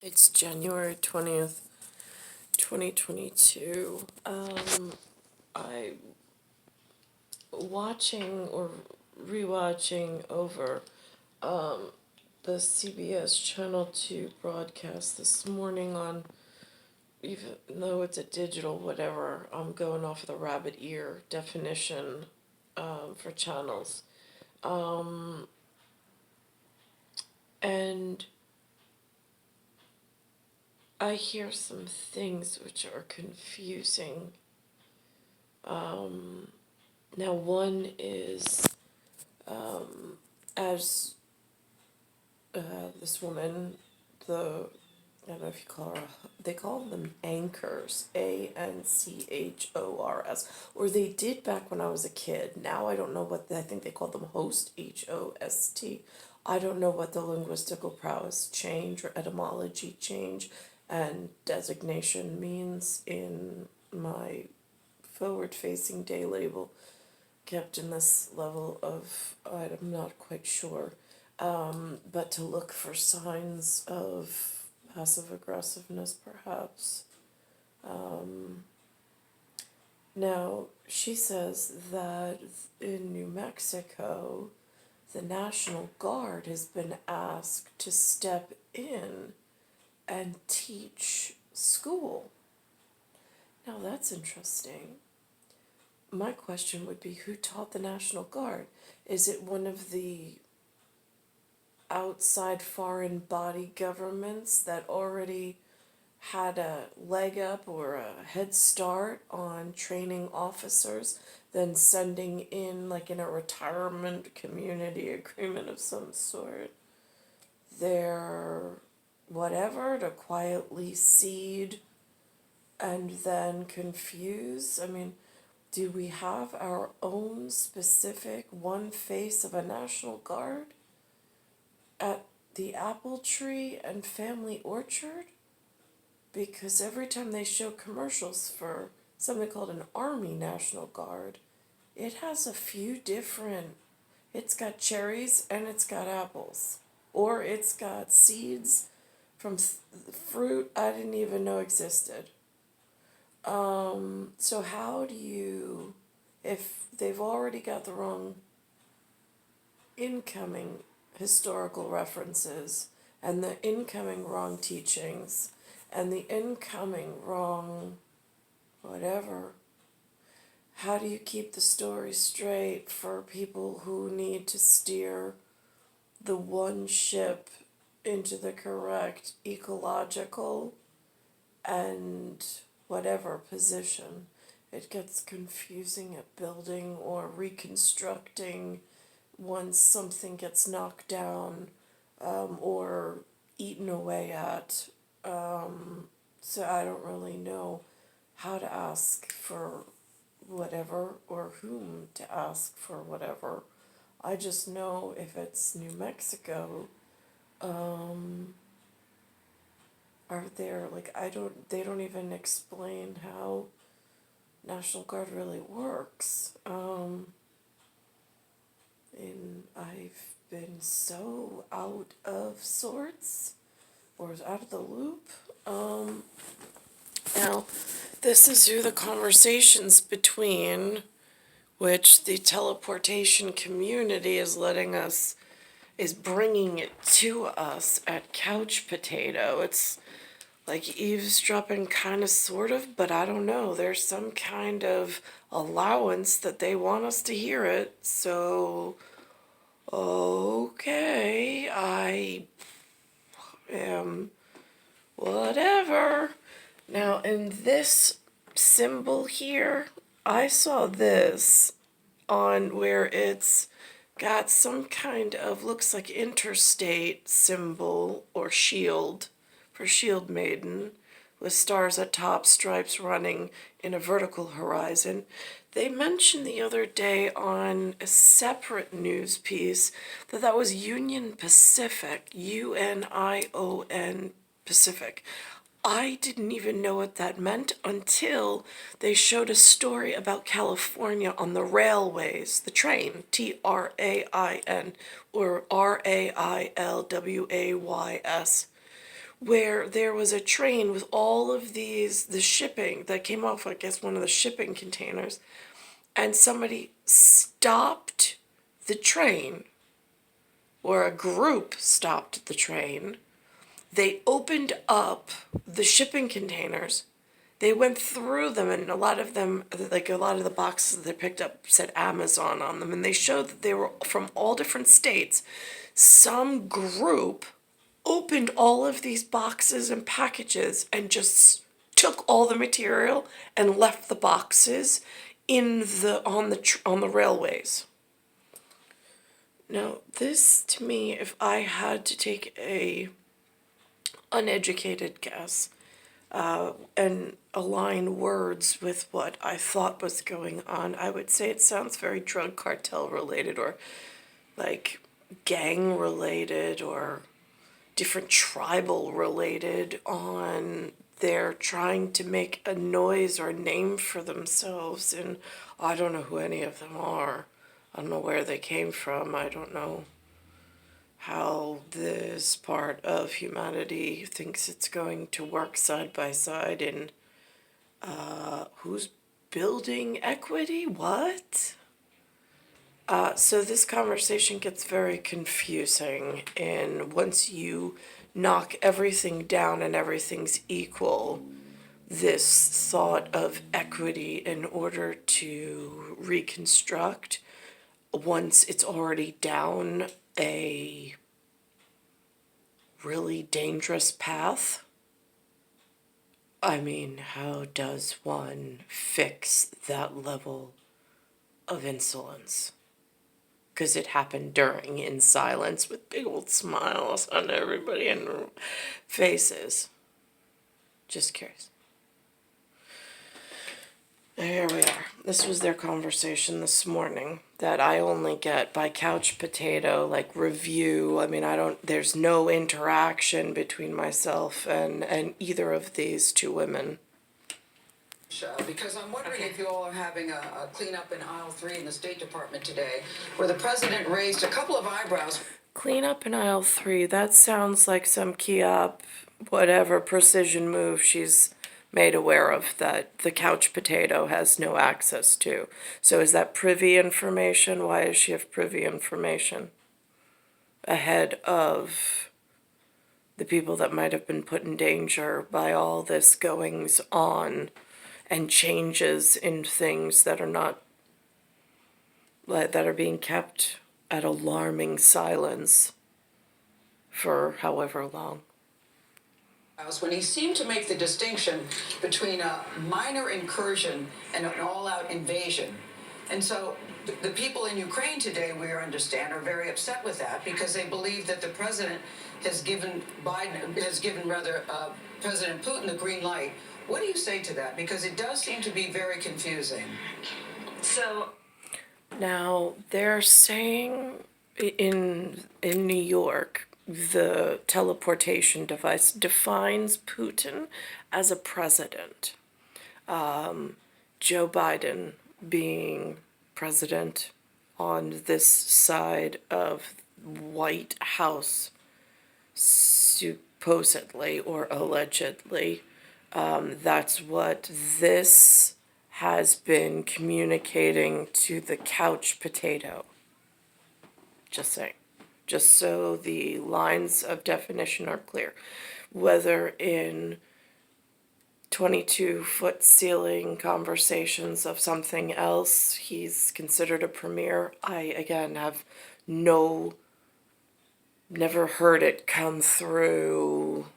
It's January 20th, 2022. I watching or rewatching over the CBS Channel 2 broadcast this morning on, even though it's a digital whatever, I'm going off of the rabbit ear definition for channels. And I hear some things which are confusing. Now, one is as this woman, I don't know if you call her, they call them anchors, Anchors, or they did back when I was a kid. Now I don't know I think they call them host, Host. I don't know what the linguistical prowess change or etymology change and designation means in my forward facing day label kept in this level of, I'm not quite sure, but to look for signs of passive aggressiveness, perhaps. Now, she says that in New Mexico, the National Guard has been asked to step in and teach school. Now, that's interesting. My question would be, who taught the National Guard? Is it one of the outside foreign body governments that already had a leg up or a head start on training officers, then sending in, like in a retirement community agreement of some sort, their whatever to quietly seed and then confuse? I mean, do we have our own specific one face of a National Guard at the Apple Tree and Family Orchard? Because every time they show commercials for something called an Army National Guard, it has a few different, it's got cherries and it's got apples. Or it's got seeds from fruit I didn't even know existed. So how do you, if they've already got the wrong incoming historical references and the incoming wrong teachings and the incoming wrong whatever, how do you keep the story straight for people who need to steer the one ship into the correct ecological and whatever position? It gets confusing at building or reconstructing once something gets knocked down or eaten away at. So I don't really know how to ask for whatever or whom to ask for whatever. I just know if it's New Mexico, are there, like, they don't even explain how National Guard really works. And I've been so out of sorts or out of the loop. Now, this is through the conversations between which the teleportation community is bringing it to us at Couch Potato. It's like eavesdropping, kind of, sort of, but I don't know. There's some kind of allowance that they want us to hear it, so okay, I am whatever. Now, in this symbol here, I saw this on where it's got some kind of, looks like interstate symbol or shield for Shield Maiden with stars at top, stripes running in a vertical horizon. They mentioned the other day on a separate news piece that was Union Pacific, UNION Pacific. I didn't even know what that meant until they showed a story about California on the railways, the train, TRAIN, or RAILWAYS, where there was a train with all of the shipping that came off, I guess, one of the shipping containers, and somebody stopped the train, or a group stopped the train. They opened up the shipping containers. They went through them, and a lot of them, like a lot of the boxes that they picked up, said Amazon on them, and they showed that they were from all different states. Some group opened all of these boxes and packages and just took all the material and left the boxes in the on the railways. Now, this to me, if I had to take a uneducated guess, and align words with what I thought was going on, I would say it sounds very drug cartel related, or like gang related, or different tribal related, on they're trying to make a noise or a name for themselves. And I don't know who any of them are. I don't know where they came from. I don't know how this part of humanity thinks it's going to work side by side. And who's building equity? What? So this conversation gets very confusing, and once you knock everything down and everything's equal, this thought of equity in order to reconstruct, once it's already down a really dangerous path, I mean, how does one fix that level of insolence? Because it happened during, in silence, with big old smiles on everybody and their faces. Just curious. Here we are. This was their conversation this morning that I only get by couch potato, like review. I mean, there's no interaction between myself and either of these two women. Because I'm wondering if you all are having a cleanup in aisle 3 in the State Department today, where the president raised a couple of eyebrows. Cleanup in aisle 3, that sounds like some key-up, whatever precision move she's made aware of that the couch potato has no access to. So is that privy information? Why does she have privy information ahead of the people that might have been put in danger by all this goings on and changes in things that are not, that are being kept at alarming silence for however long? When he seemed to make the distinction between a minor incursion and an all-out invasion. And so the people in Ukraine today, we understand, are very upset with that, because they believe that the president has given President Putin the green light. What do you say to that? Because it does seem to be very confusing. So now they're saying in New York, the teleportation device defines Putin as a president. Joe Biden being president on this side of White House, supposedly or allegedly. That's what this has been communicating to the couch potato. Just saying. Just so the lines of definition are clear. Whether in 22-foot ceiling conversations of something else he's considered a premier, I, again, have never heard it come through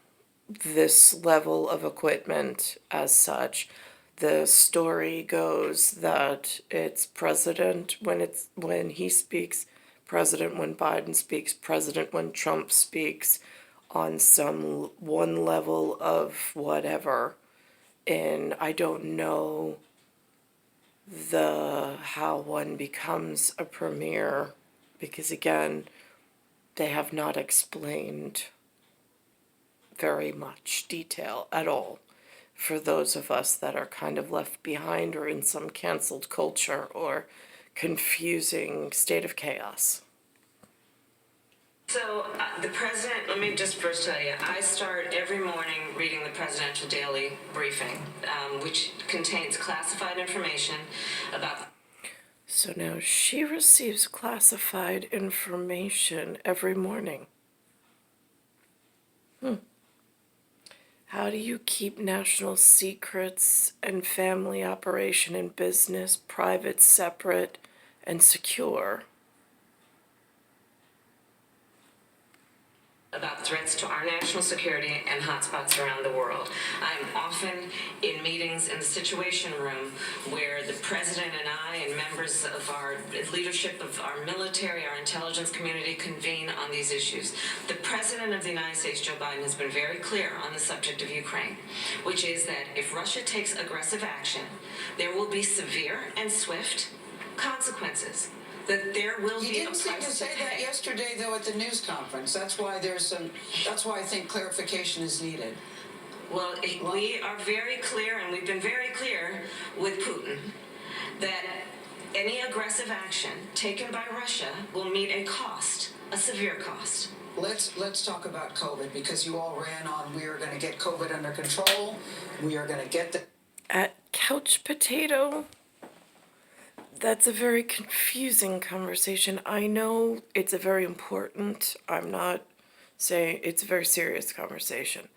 this level of equipment as such. The story goes that it's president when he speaks, president when Biden speaks, president when Trump speaks, on some one level of whatever. And I don't know how one becomes a premier, because again, they have not explained very much detail at all for those of us that are kind of left behind or in some canceled culture or confusing state of chaos. So, the president, let me just first tell you, I start every morning reading the presidential daily briefing, which contains classified information about. So now she receives classified information every morning. How do you keep national secrets and family operation and business private, separate, and secure? About threats to our national security and hotspots around the world. I'm often in meetings in the Situation Room where the president and I and members of our leadership of our military, our intelligence community convene on these issues. The president of the United States, Joe Biden, has been very clear on the subject of Ukraine, which is that if Russia takes aggressive action, there will be severe and swift consequences. That there will He be a didn't seem to price say that pay. yesterday, though, at the news conference. That's why I think clarification is needed. Well, we are very clear, and we've been very clear with Putin, that any aggressive action taken by Russia will meet a cost, a severe cost. Let's talk about COVID, because you all ran on, we are going to get COVID under control. We are going to get the. At Couch Potato, that's a very confusing conversation. I know it's a very important, I'm not saying it's a very serious conversation.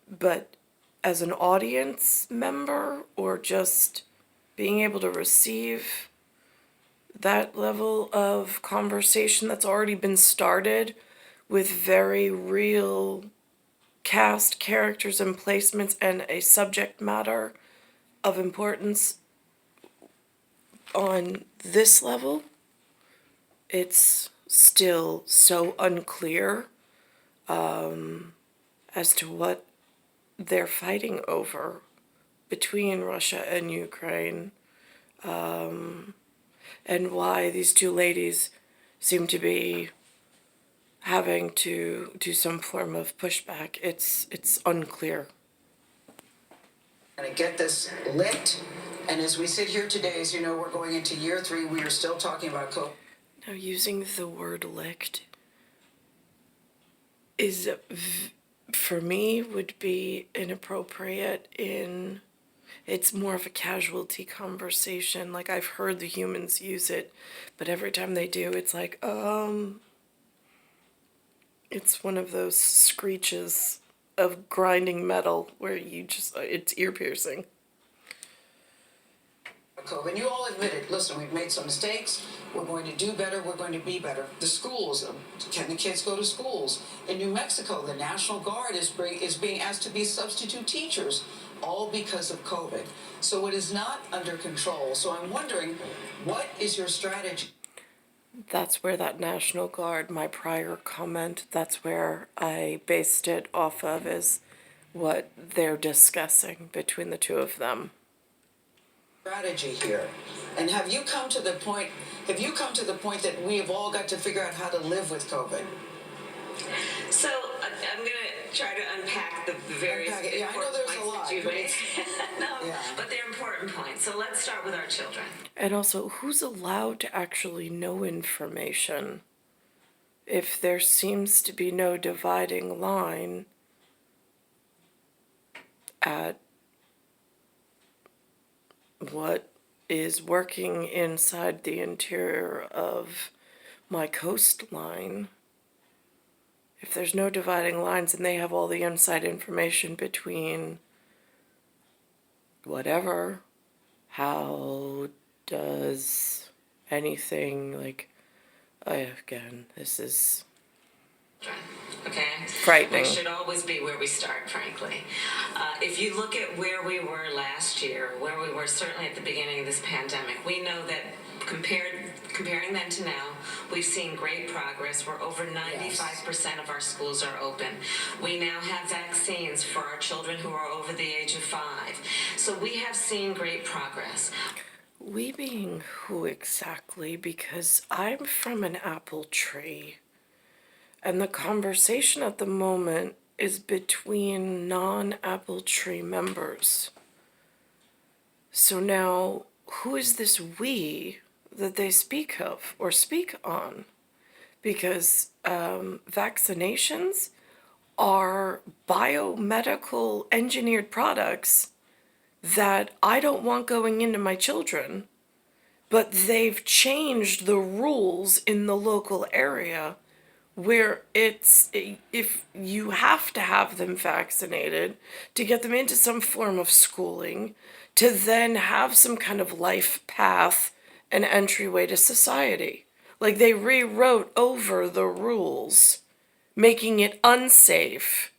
But as an audience member or just being able to receive that level of conversation that's already been started with very real cast, characters, and placements and a subject matter of importance on this level, it's still so unclear as to what they're fighting over between Russia and Ukraine, and why these two ladies seem to be having to do some form of pushback. It's unclear. Going to get this lit. And as we sit here today, as you know, we're going into year 3. We are still talking about COVID. Now, using the word licked is, for me, would be inappropriate in, it's more of a casualty conversation. Like, I've heard the humans use it, but every time they do, it's like, it's one of those screeches of grinding metal where you just, it's ear piercing. COVID. And you all admitted, listen, we've made some mistakes. We're going to do better. We're going to be better. The schools, can the kids go to schools? In New Mexico, the National Guard is being asked to be substitute teachers, all because of COVID. So it is not under control. So I'm wondering, what is your strategy? That's where that National Guard, my prior comment, that's where I based it off of, is what they're discussing between the two of them. Strategy here. And have you come to the point that we have all got to figure out how to live with COVID? So I'm going to try to unpack the various Yeah, I know there's a lot. That you've made. No, yeah. but they're important points. So let's start with our children. And also, who's allowed to actually know information if there seems to be no dividing line at what is working inside the interior of my coastline? If there's no dividing lines and they have all the inside information between whatever, how does anything, like, again, this is Okay? frightening. We should always be where we start, frankly. If you look at where we were last year, where we were certainly at the beginning of this pandemic, we know that comparing then to now, we've seen great progress. We're over 95% of our schools are open. We now have vaccines for our children who are over the age of 5. So we have seen great progress. We being who exactly? Because I'm from an apple tree. And the conversation at the moment is between non-apple tree members. So now, who is this we that they speak of or speak on? Because vaccinations are biomedical engineered products that I don't want going into my children, but they've changed the rules in the local area where it's if you have to have them vaccinated to get them into some form of schooling to then have some kind of life path and entryway to society. Like they rewrote over the rules, making it unsafe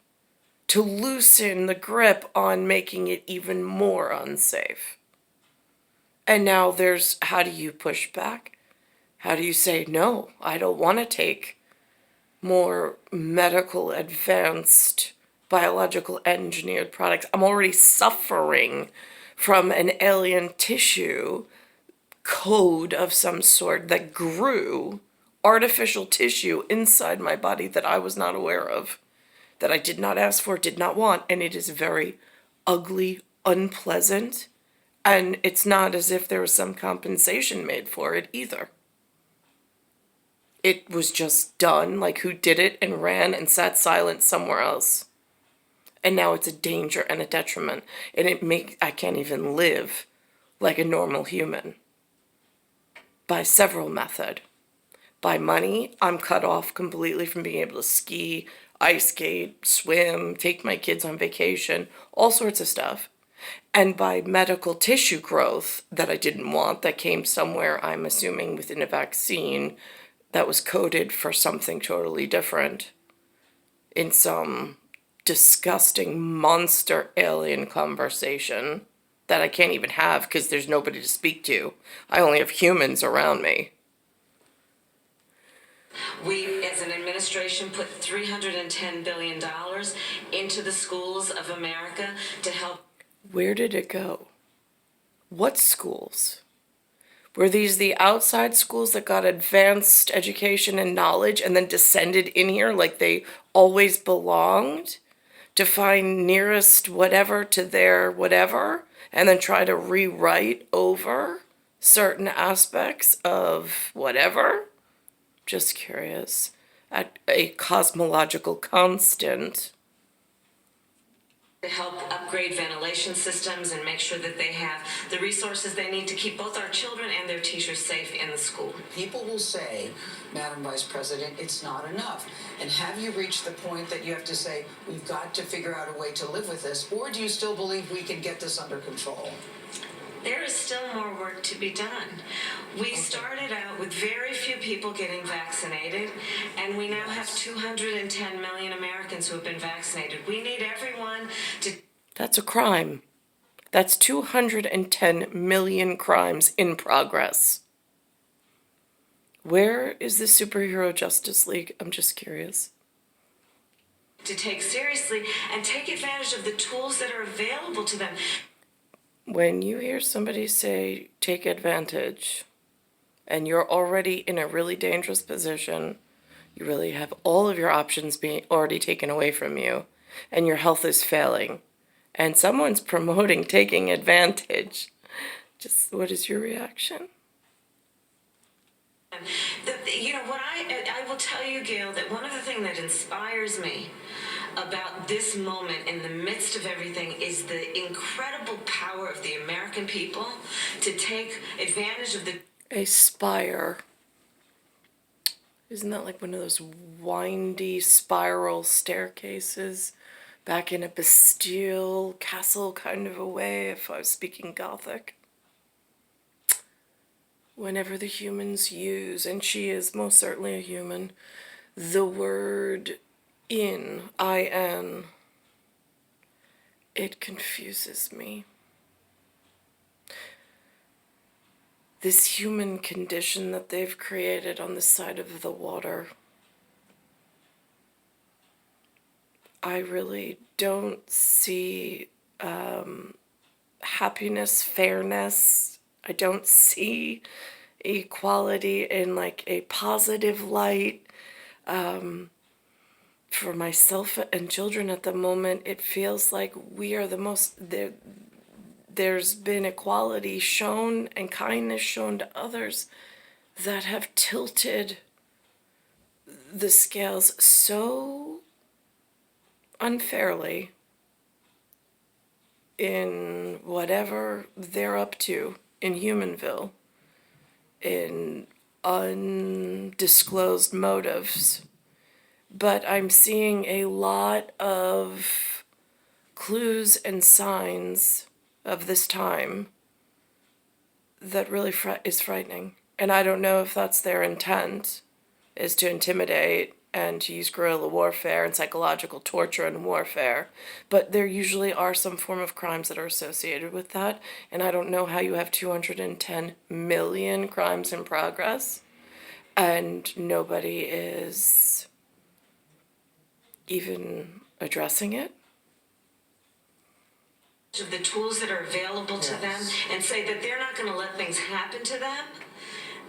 to loosen the grip on making it even more unsafe. And now there's, how do you push back? How do you say, no, I don't want to take more medical advanced biological engineered products. I'm already suffering from an alien tissue code of some sort that grew artificial tissue inside my body that I was not aware of, that I did not ask for, did not want, and it is very ugly, unpleasant, and it's not as if there was some compensation made for it either. It was just done, like who did it and ran and sat silent somewhere else. And now it's a danger and a detriment, and I can't even live like a normal human. By several method. By money, I'm cut off completely from being able to ski, ice skate, swim, take my kids on vacation, all sorts of stuff. And by medical tissue growth that I didn't want, that came somewhere, I'm assuming, within a vaccine that was coded for something totally different in some disgusting monster alien conversation that I can't even have because there's nobody to speak to. I only have humans around me. We, as an administration, put $310 billion into the schools of America to help. Where did it go? What schools? Were these the outside schools that got advanced education and knowledge and then descended in here like they always belonged to find nearest whatever to their whatever and then try to rewrite over certain aspects of whatever? Just curious. At a cosmological constant. To help upgrade ventilation systems and make sure that they have the resources they need to keep both our children and their teachers safe in the school. People will say, Madam Vice President, it's not enough. And have you reached the point that you have to say, we've got to figure out a way to live with this, or do you still believe we can get this under control? There is still more work to be done. We started out with very few people getting vaccinated, and we now have 210 million Americans who have been vaccinated. We need everyone to... That's a crime. That's 210 million crimes in progress. Where is the superhero Justice League? I'm just curious. To take seriously and take advantage of the tools that are available to them. When you hear somebody say, take advantage, and you're already in a really dangerous position, you really have all of your options being already taken away from you, and your health is failing, and someone's promoting taking advantage, just what is your reaction? You know, what I will tell you, Gail, that one of the things that inspires me about this moment in the midst of everything is the incredible power of the American people to take advantage of the... A spire. Isn't that like one of those windy spiral staircases back in a Bastille castle kind of a way, if I was speaking Gothic? Whenever the humans use, and she is most certainly a human, the word in, it confuses me. This human condition that they've created on the side of the water, I really don't see happiness, fairness. I don't see equality in like a positive light. For myself and children at the moment, it feels like we are the most, there's been equality shown and kindness shown to others that have tilted the scales so unfairly in whatever they're up to in Humanville, in undisclosed motives. But I'm seeing a lot of clues and signs of this time that really is frightening. And I don't know if that's their intent, is to intimidate and to use guerrilla warfare and psychological torture and warfare. But there usually are some form of crimes that are associated with that. And I don't know how you have 210 million crimes in progress and nobody is even addressing it. Of the tools that are available to them and say that they're not going to let things happen to them.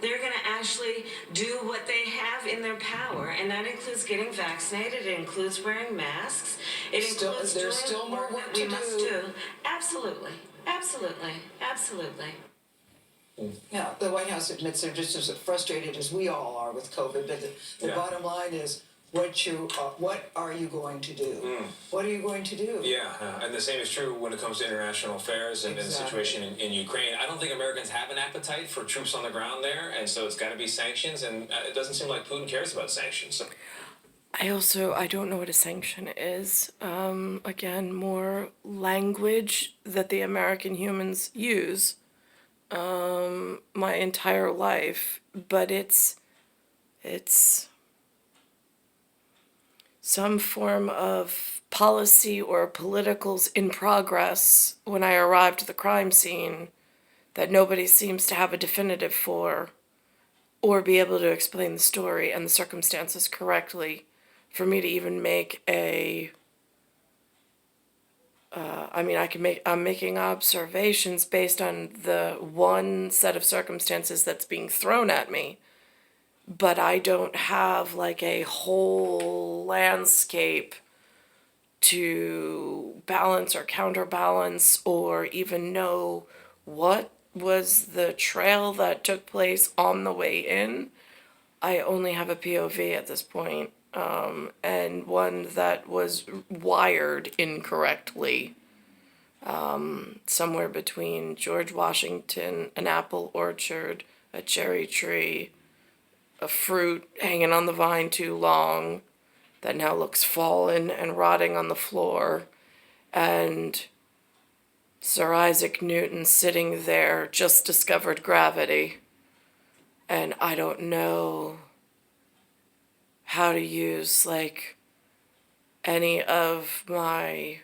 They're going to actually do what they have in their power, and that includes getting vaccinated. It includes wearing masks. It includes There's doing still more work we to must do. do. Absolutely, absolutely, absolutely. Yeah, the White House admits they're just as frustrated as we all are with COVID, but the bottom line is, what are you going to do? What are you going to do? Yeah, and the same is true when it comes to international affairs and the situation in Ukraine. I don't think Americans have an appetite for troops on the ground there, and so it's got to be sanctions, and it doesn't seem like Putin cares about sanctions. So. I don't know what a sanction is. Again, more language that the American humans use my entire life, but it's some form of policy or politicals in progress when I arrived at the crime scene that nobody seems to have a definitive for or be able to explain the story and the circumstances correctly for me to even make a I'm making observations based on the one set of circumstances that's being thrown at me, but I don't have like a whole landscape to balance or counterbalance or even know what was the trail that took place on the way in. I only have a POV at this point, and one that was wired incorrectly. Somewhere between George Washington, an apple orchard, a cherry tree, a fruit hanging on the vine too long that now looks fallen and rotting on the floor, and Sir Isaac Newton sitting there, just discovered gravity. And I don't know how to use like any of my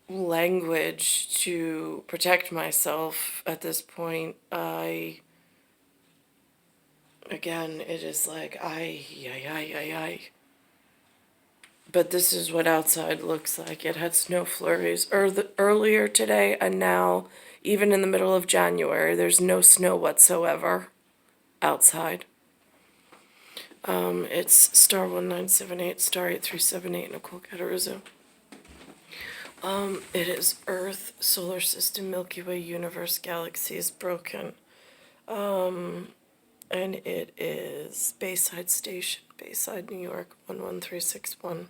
language to protect myself at this point. Again, it is like, but this is what outside looks like. It had snow flurries earlier today, and now, even in the middle of January, there's no snow whatsoever outside. It's star 1978, star 8378, Nicole Cattaruzza. It is Earth, solar system, Milky Way, universe, galaxies, broken. And it is Bayside Station, Bayside, New York, 11361.